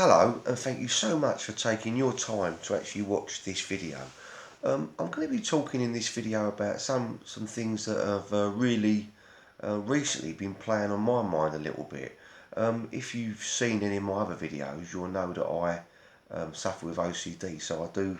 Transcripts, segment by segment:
Hello, and thank you so much for taking your time to actually watch this video. I'm going to be talking in this video about some things that have really recently been playing on my mind a little bit. If you've seen any of my other videos, you'll know that I suffer with OCD, so I do,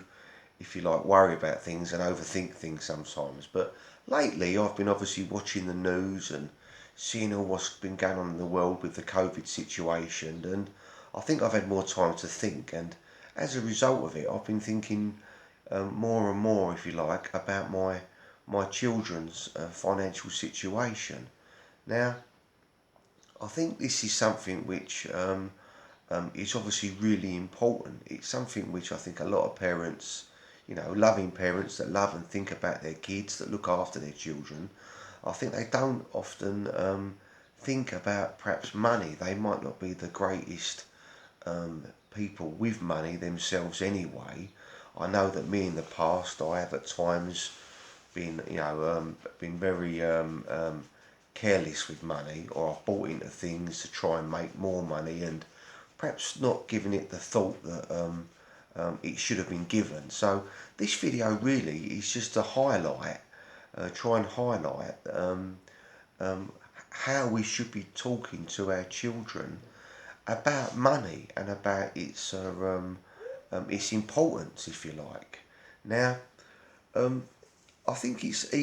if you like, worry about things and overthink things sometimes. But lately, I've been obviously watching the news and seeing all what's been going on in the world with the COVID situation, and I think I've had more time to think, and as a result of it, I've been thinking more and more, if you like, about my children's financial situation. Now, I think this is something which is obviously really important. It's something which I think a lot of parents, loving parents that love and think about their kids, that look after their children, I think they don't often think about perhaps money. They might not be the greatest people with money themselves anyway. I know that me in the past, I have at times been very careless with money, or I've bought into things to try and make more money, and perhaps not giving it the thought that it should have been given. So this video really is just to try and highlight how we should be talking to our children about money and about its importance, if you like. Now, I think it's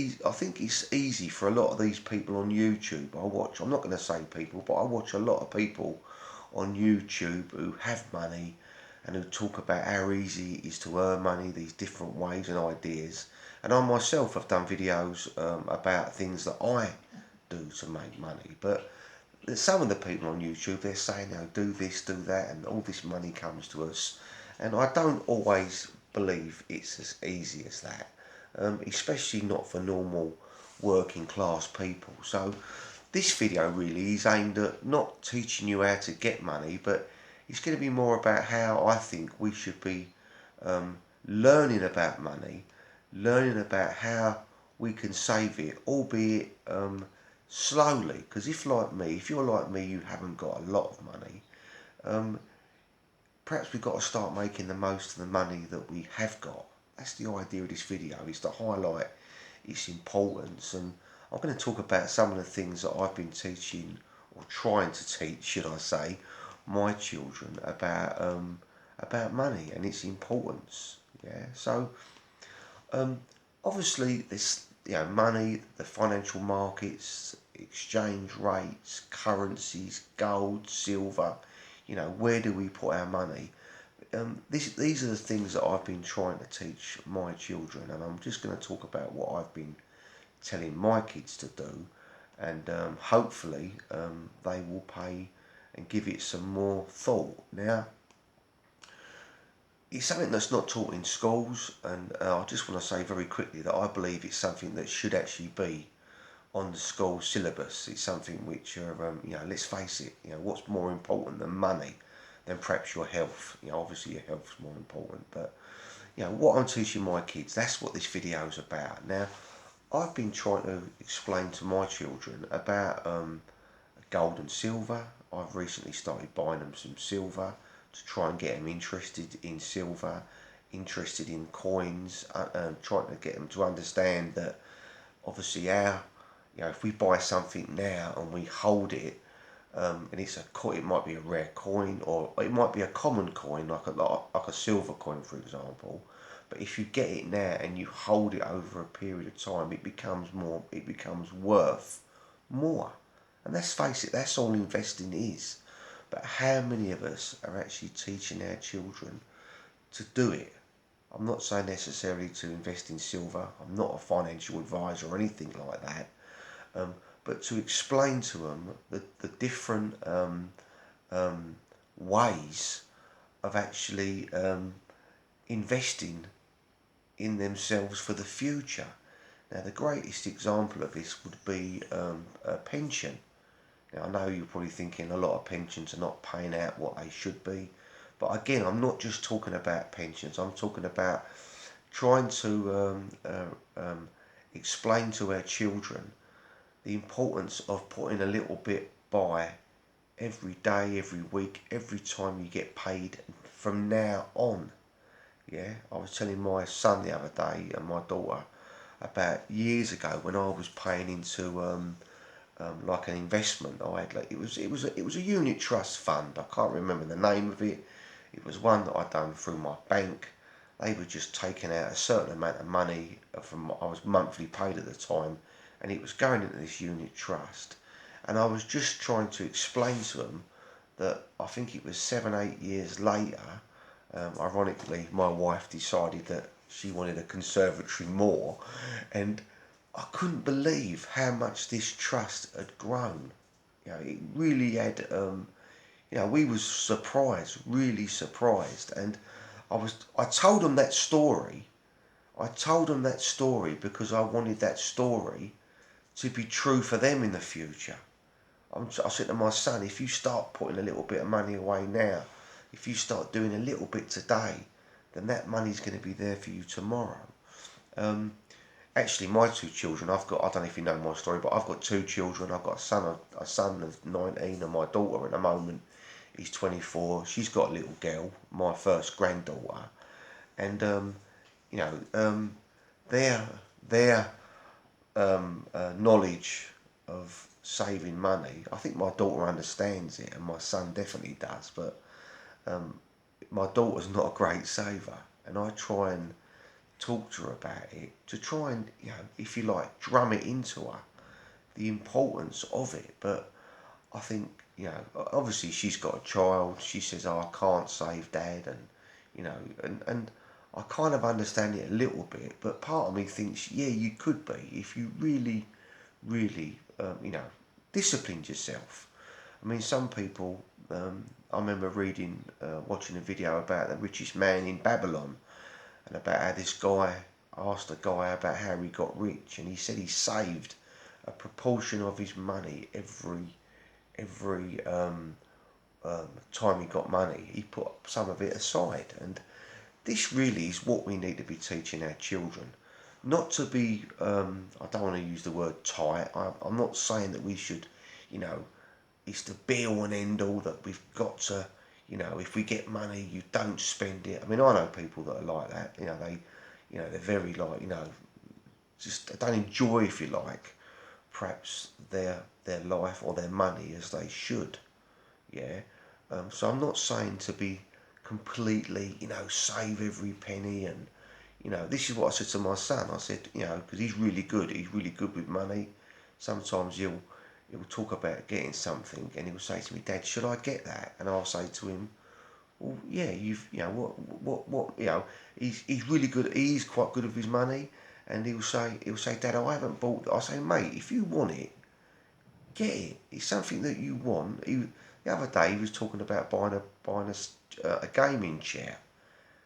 easy for a lot of these people on YouTube. I'm not going to say people, but I watch a lot of people on YouTube who have money and who talk about how easy it is to earn money, these different ways and ideas. And I myself have done videos about things that I do to make money. But some of the people on YouTube, they're saying, do this, do that, and all this money comes to us. And I don't always believe it's as easy as that, especially not for normal working class people. So this video really is aimed at not teaching you how to get money, but it's going to be more about how I think we should be learning about money, learning about how we can save it, albeit slowly. Because if you're like me, you haven't got a lot of money, perhaps we've got to start making the most of the money that we have got. That's the idea of this video, is to highlight its importance. And I'm going to talk about some of the things that I've been teaching, or trying to teach, should I say, my children about money and its importance. Yeah. So obviously this, money, the financial markets, exchange rates, currencies, gold, silver. Where do we put our money? These are the things that I've been trying to teach my children, and I'm just going to talk about what I've been telling my kids to do, and hopefully they will pay and give it some more thought. Now, it's something that's not taught in schools, and I just want to say very quickly that I believe it's something that should actually be on the school syllabus. It's something which, let's face it, what's more important than money? Than perhaps your health. Obviously your health's more important, but what I'm teaching my kids, that's what this video is about. Now, I've been trying to explain to my children about gold and silver. I've recently started buying them some silver to try and get them interested in silver, interested in coins, trying to get them to understand that obviously if we buy something now and we hold it, and it's a coin, it might be a rare coin, or it might be a common coin, like a silver coin, for example. But if you get it now and you hold it over a period of time, it becomes worth more. And let's face it, that's all investing is. But how many of us are actually teaching our children to do it? I'm not saying necessarily to invest in silver. I'm not a financial advisor or anything like that. But to explain to them the different ways of actually investing in themselves for the future. Now, the greatest example of this would be a pension. Now, I know you're probably thinking a lot of pensions are not paying out what they should be. But again, I'm not just talking about pensions. I'm talking about trying to explain to our children the importance of putting a little bit by every day, every week, every time you get paid from now on. Yeah, I was telling my son the other day and my daughter about years ago when I was paying into like an investment. I had like it was a unit trust fund. I can't remember the name of it. It was one that I'd done through my bank. They were just taking out a certain amount of money from I was monthly paid at the time, and it was going into this unit trust. And I was just trying to explain to them that I think it was 7, 8 years later. Ironically, my wife decided that she wanted a conservatory more, and I couldn't believe how much this trust had grown. It really had. We was surprised, really surprised, and I told them that story. I told them that story because I wanted that story to be true for them in the future. I said to my son, if you start putting a little bit of money away now, if you start doing a little bit today, then that money's going to be there for you tomorrow. Um, Actually, my two children, I don't know if you know my story, but I've got two children. I've got a son of 19, and my daughter at the moment is 24. She's got a little girl, my first granddaughter, and you know, um, their their knowledge of saving money. I think my daughter understands it, and my son definitely does. But um, my daughter's not a great saver, and I try and talk to her about it to try and, if you like, drum it into her, the importance of it. But I think, obviously she's got a child. She says, "Oh, I can't save, Dad," and and I kind of understand it a little bit. But part of me thinks, yeah, you could be if you really, really, disciplined yourself. I mean, some people. I remember watching a video about the richest man in Babylon, and about how this guy asked a guy about how he got rich, and he said he saved a proportion of his money every time he got money. He put some of it aside, and this really is what we need to be teaching our children. Not to be, I don't want to use the word tight. I'm not saying that we should, you know, it's the be all and end all that we've got to, if we get money, you don't spend it. I mean, I know people that are like that. They're very like, just they don't enjoy, if you like, perhaps their life or their money as they should. Yeah. So I'm not saying to be completely, save every penny, and this is what I said to my son. I said, because he's really good. He's really good with money. Sometimes he'll talk about getting something, and he'll say to me, "Dad, should I get that?" And I'll say to him, "Well, yeah, what, he's really good. He's quite good with his money." And he'll say, "Dad, I haven't bought." I say, "Mate, if you want it, get it. It's something that you want." The other day he was talking about buying a gaming chair,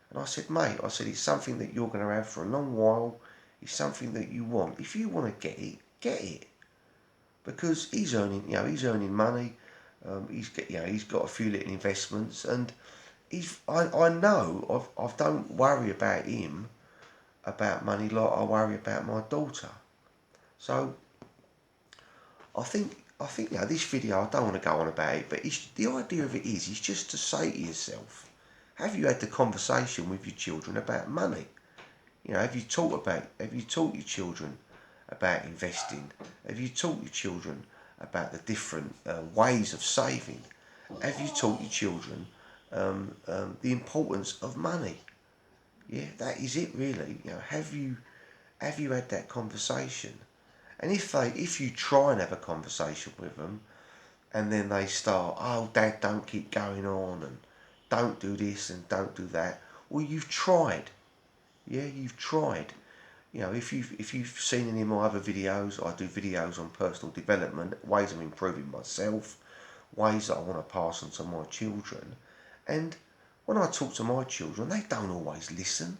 and I said, "Mate, it's something that you're going to have for a long while. It's something that you want. If you want to get it, get it." Because he's earning money. He's got a few little investments, and I know I don't worry about him about money like I worry about my daughter. So I think this video, I don't want to go on about it, but the idea of it is just to say to yourself, have you had the conversation with your children about money? Have you taught your children about investing? Have you taught your children about the different ways of saving? Have you taught your children the importance of money? Yeah, that is it really. Have you had that conversation? And if you try and have a conversation with them, and then they start, "Oh, Dad, don't keep going on, and don't do this and don't do that." Well, you've tried. Yeah, you've tried. If you've seen any of my other videos, I do videos on personal development, ways of improving myself, ways that I want to pass on to my children. And when I talk to my children, they don't always listen.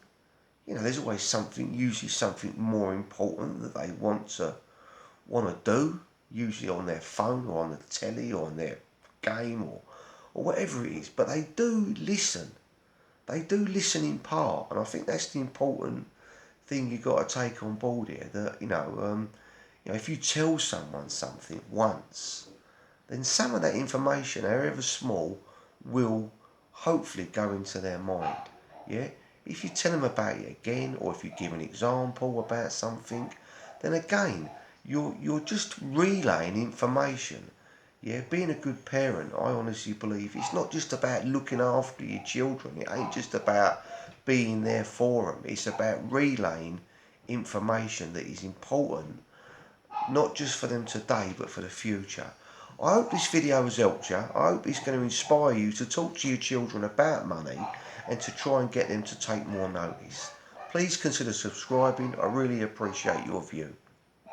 There's always usually something more important that they want to do, usually on their phone or on the telly or on their game or whatever it is. But they do listen. They do listen in part, and I think that's the important thing you've got to take on board here. That if you tell someone something once, then some of that information, however small, will hopefully go into their mind. Yeah? If you tell them about it again, or if you give an example about something, then again, you're just relaying information. Yeah, being a good parent, I honestly believe it's not just about looking after your children. It ain't just about being there for them. It's about relaying information that is important, not just for them today, but for the future. I hope this video has helped you. I hope it's going to inspire you to talk to your children about money and to try and get them to take more notice. Please consider subscribing. I really appreciate your view.